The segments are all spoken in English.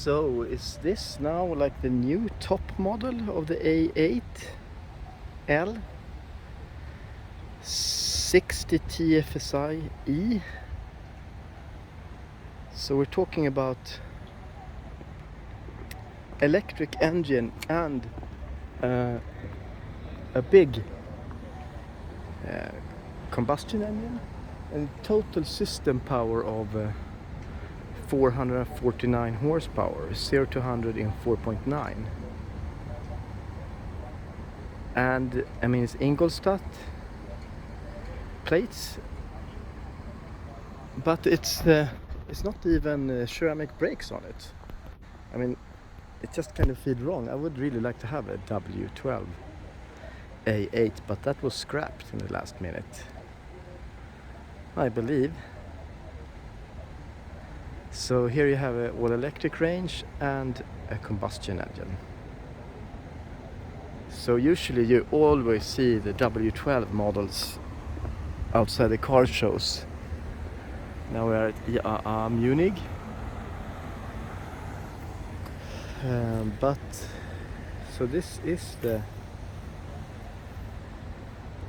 So is this now like the new top model of the A8L? 60 TFSIe. So we're talking about electric engine and a big combustion engine and total system power of 449 horsepower, 0 to 100 in 4.9. And I mean, it's Ingolstadt plates, but it's not even ceramic brakes on it. I mean, it just kind of feels wrong. I would really like to have a W12 A8, but that was scrapped in the last minute, I believe. So here you have an all-electric range and a combustion engine. So usually you always see the W12 models outside the car shows. Now we're at IAA Munich. But so this is the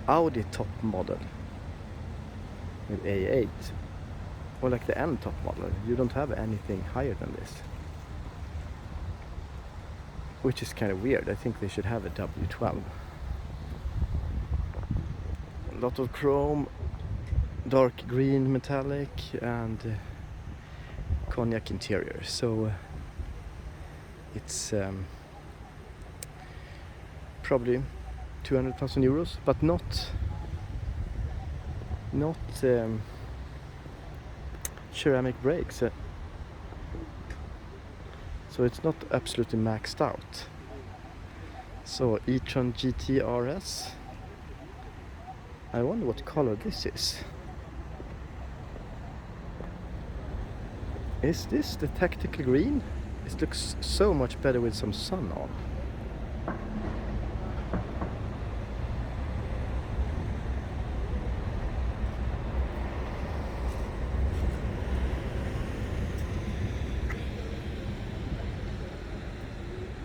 Audi top model with A8, or like the M top model. You don't have anything higher than this, which is kind of weird. I think they should have a W12. A lot of chrome, dark green metallic, and cognac interior. So it's probably 200,000 euros, but not ceramic brakes. So it's not absolutely maxed out. So e-tron GT RS. I wonder what color this is. Is this the tactical green? It looks so much better with some sun on.